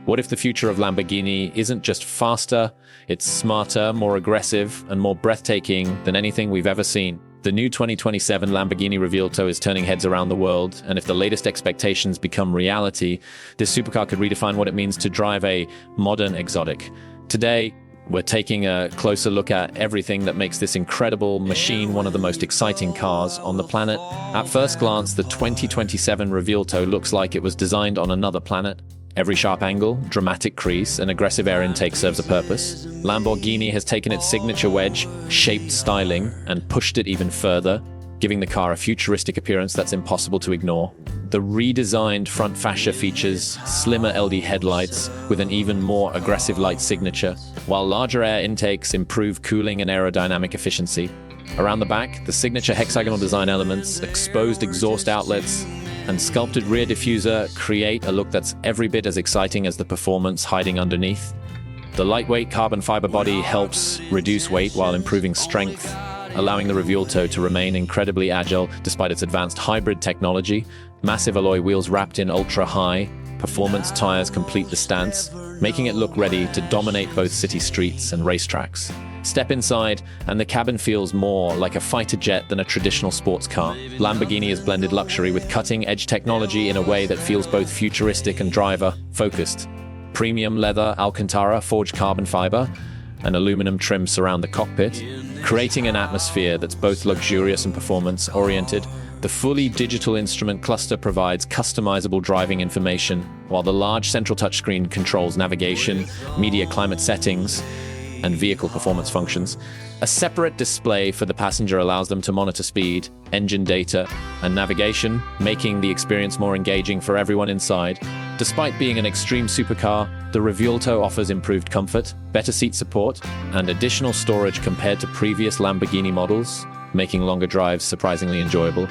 What if the future of Lamborghini isn't just faster, it's smarter, more aggressive, and more breathtaking than anything we've ever seen? The new 2027 Lamborghini Revuelto is turning heads around the world, and if the latest expectations become reality, this supercar could redefine what it means to drive a modern exotic. Today, we're taking a closer look at everything that makes this incredible machine one of the most exciting cars on the planet. At first glance, the 2027 Revuelto looks like it was designed on another planet. Every sharp angle, dramatic crease, and aggressive air intake serves a purpose. Lamborghini has taken its signature wedge-shaped styling and pushed it even further, giving the car a futuristic appearance that's impossible to ignore. The redesigned front fascia features slimmer LD headlights with an even more aggressive light signature, while larger air intakes improve cooling and aerodynamic efficiency. Around the back, the signature hexagonal design elements, exposed exhaust outlets, and sculpted rear diffuser create a look that's every bit as exciting as the performance hiding underneath. The lightweight carbon fiber body helps reduce weight while improving strength, allowing the Revuelto to remain incredibly agile despite its advanced hybrid technology. Massive alloy wheels wrapped in ultra-high performance tires complete the stance, making it look ready to dominate both city streets and racetracks. Step inside, and the cabin feels more like a fighter jet than a traditional sports car. Lamborghini has blended luxury with cutting-edge technology in a way that feels both futuristic and driver-focused. Premium leather Alcantara forged carbon fiber and aluminum trim surround the cockpit, creating an atmosphere that's both luxurious and performance-oriented. The fully digital instrument cluster provides customizable driving information, while the large central touchscreen controls navigation, media climate settings, and vehicle performance functions. A separate display for the passenger allows them to monitor speed, engine data, and navigation, making the experience more engaging for everyone inside. Despite being an extreme supercar, the Revuelto offers improved comfort, better seat support, and additional storage compared to previous Lamborghini models, making longer drives surprisingly enjoyable.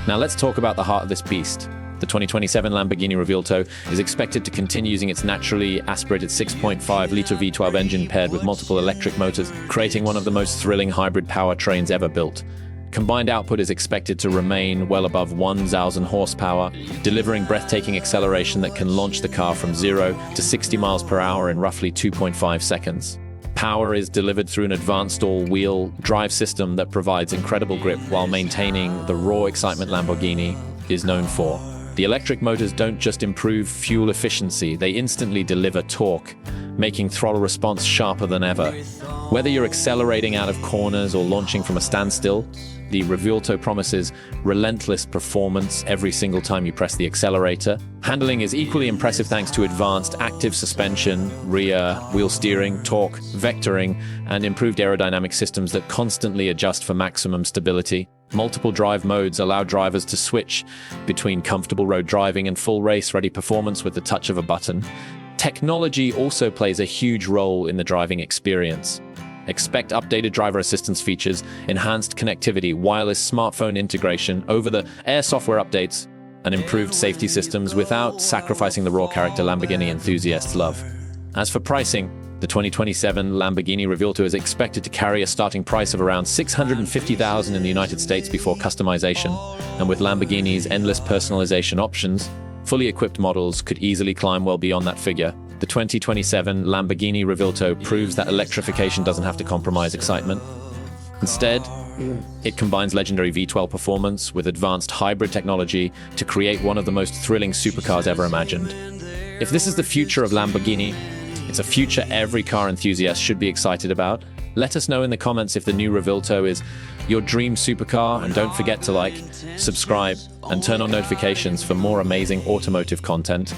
Now let's talk about the heart of this beast. The 2027 Lamborghini Revuelto is expected to continue using its naturally aspirated 6.5-liter V12 engine paired with multiple electric motors, creating one of the most thrilling hybrid powertrains ever built. Combined output is expected to remain well above 1,000 horsepower, delivering breathtaking acceleration that can launch the car from 0 to 60 miles per hour in roughly 2.5 seconds. Power is delivered through an advanced all-wheel drive system that provides incredible grip while maintaining the raw excitement Lamborghini is known for. The electric motors don't just improve fuel efficiency, they instantly deliver torque, making throttle response sharper than ever. Whether you're accelerating out of corners or launching from a standstill, the Revuelto promises relentless performance every single time you press the accelerator. Handling is equally impressive thanks to advanced active suspension, rear wheel steering, torque, vectoring, and improved aerodynamic systems that constantly adjust for maximum stability. Multiple drive modes allow drivers to switch between comfortable road driving and full race-ready performance with the touch of a button. Technology also plays a huge role in the driving experience. Expect updated driver assistance features, enhanced connectivity, wireless smartphone integration, over-the-air software updates, and improved safety systems without sacrificing the raw character Lamborghini enthusiasts love. As for pricing, the 2027 Lamborghini Revuelto is expected to carry a starting price of around $650,000 in the United States before customization, and with Lamborghini's endless personalization options, fully equipped models could easily climb well beyond that figure. The 2027 Lamborghini Revuelto proves that electrification doesn't have to compromise excitement. Instead, it combines legendary V12 performance with advanced hybrid technology to create one of the most thrilling supercars ever imagined. If this is the future of Lamborghini, it's a future every car enthusiast should be excited about. Let us know in the comments if the new Revuelto is your dream supercar, and don't forget to like, subscribe, and turn on notifications for more amazing automotive content.